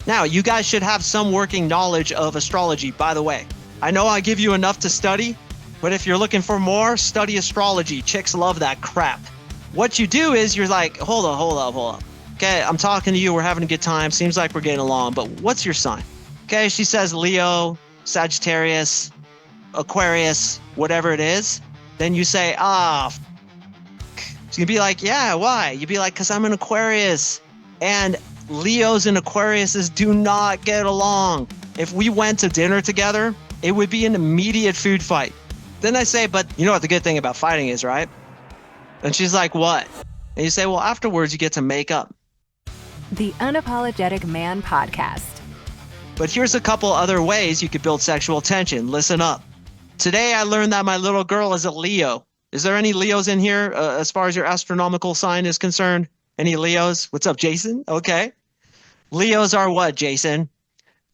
Now, you guys should have some working knowledge of astrology, by the way. I know I give you enough to study, but if you're looking for more, study astrology. Chicks love that crap. What you do is you're like, hold up. Okay, I'm talking to you. We're having a good time. Seems like we're getting along, but what's your sign? Okay, she says Leo, Sagittarius, Aquarius, whatever it is. Then you say, So you'd be like, yeah, why? You'd be like, because I'm an Aquarius. And Leos and Aquariuses do not get along. If we went to dinner together, it would be an immediate food fight. Then I say, but you know what the good thing about fighting is, right? And she's like, what? And you say, well, afterwards you get to make up. The Unapologetic Man Podcast. But here's a couple other ways you could build sexual tension. Listen up. Today I learned that my little girl is a Leo. Is there any Leos in here as far as your astronomical sign is concerned? Any Leos? What's up, Jason? Okay. Leos are what, Jason?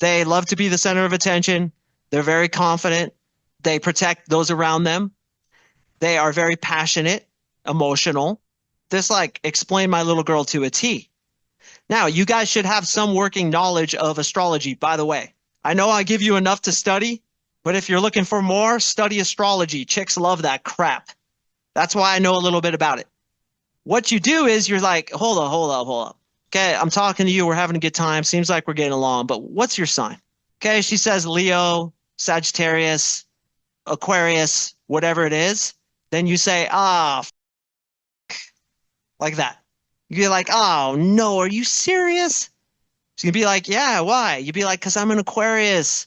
They love to be the center of attention. They're very confident. They protect those around them. They are very passionate, emotional. This explain my little girl to a T. Now, you guys should have some working knowledge of astrology, by the way. I know I give you enough to study, but if you're looking for more, study astrology. Chicks love that crap. That's why I know a little bit about it. What you do is you're like, hold up. Okay, I'm talking to you. We're having a good time. Seems like we're getting along, but what's your sign? Okay, she says Leo, Sagittarius, Aquarius, whatever it is. Then you say, like that. You're like, oh, no, are you serious? So you'd be like, yeah, why? You'd be like, because I'm an Aquarius.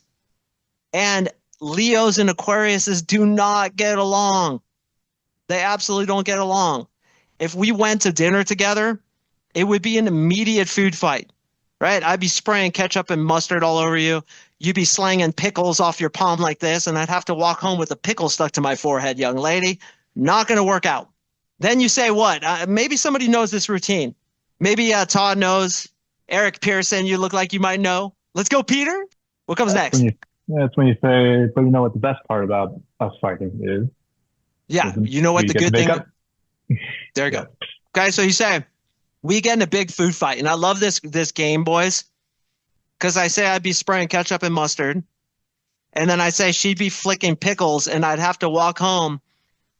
And Leos and Aquariuses do not get along. They absolutely don't get along. If we went to dinner together, it would be an immediate food fight, right? I'd be spraying ketchup and mustard all over you. You'd be slanging pickles off your palm like this, and I'd have to walk home with a pickle stuck to my forehead, young lady. Not going to work out. Then you say what? Maybe somebody knows this routine. Maybe Todd knows. Eric Pearson, you look like you might know. Let's go, Peter. What comes next? That's when you say, but you know what the best part about us fighting is? Yeah, you know what the good thing is? There you go. Okay, so you say, we get in a big food fight. And I love this game, boys, because I say I'd be spraying ketchup and mustard. And then I say she'd be flicking pickles, and I'd have to walk home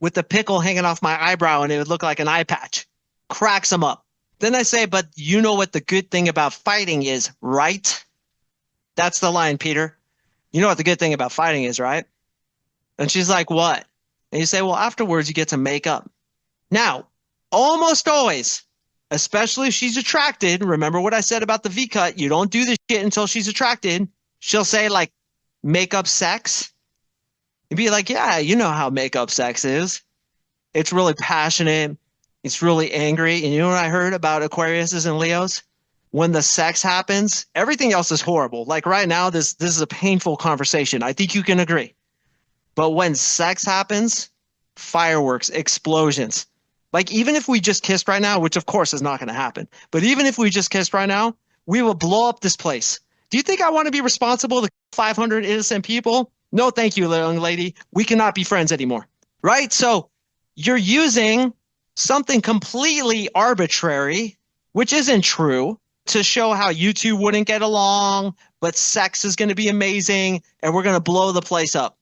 with the pickle hanging off my eyebrow, and it would look like an eye patch. Cracks them up. Then I say, but you know what the good thing about fighting is, right? That's the line, Peter. You know what the good thing about fighting is, right? And she's like, what? And you say, well, afterwards you get to make up. Now, almost always, especially if she's attracted, remember what I said about the V-cut, you don't do this shit until she's attracted. She'll say make-up sex. You'd be like, yeah, you know how make-up sex is. It's really passionate. It's really angry. And you know what I heard about Aquariuses and Leos? When the sex happens, everything else is horrible. Like right now, this is a painful conversation. I think you can agree. But when sex happens, fireworks, explosions. Like even if we just kissed right now, which of course is not going to happen, but even if we just kissed right now, we will blow up this place. Do you think I want to be responsible to 500 innocent people? No, thank you, young lady. We cannot be friends anymore. Right? So you're using something completely arbitrary, which isn't true, to show how you two wouldn't get along, but sex is going to be amazing and we're going to blow the place up.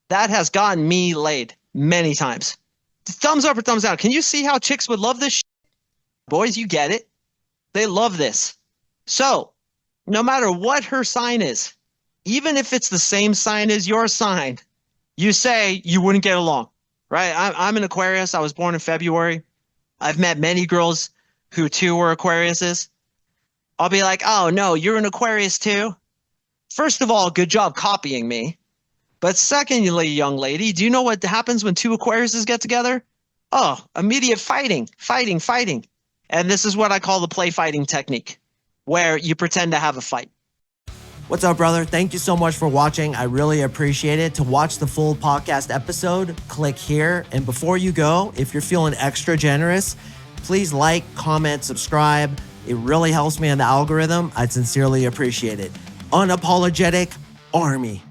That has gotten me laid many times. Thumbs up or thumbs down. Can you see how chicks would love this shit? Boys, you get it. They love this. So no matter what her sign is, even if it's the same sign as your sign, you say you wouldn't get along, right? I'm an Aquarius. I was born in February. I've met many girls who too were Aquariuses. I'll be like, oh no, you're an Aquarius too? First of all, good job copying me. But secondly, young lady, do you know what happens when two Aquariuses get together? Oh, immediate fighting. And this is what I call the play fighting technique, where you pretend to have a fight. What's up, brother? Thank you so much for watching. I really appreciate it. To watch the full podcast episode, click here. And before you go, if you're feeling extra generous, please like, comment, subscribe. It really helps me in the algorithm. I'd sincerely appreciate it. Unapologetic Army.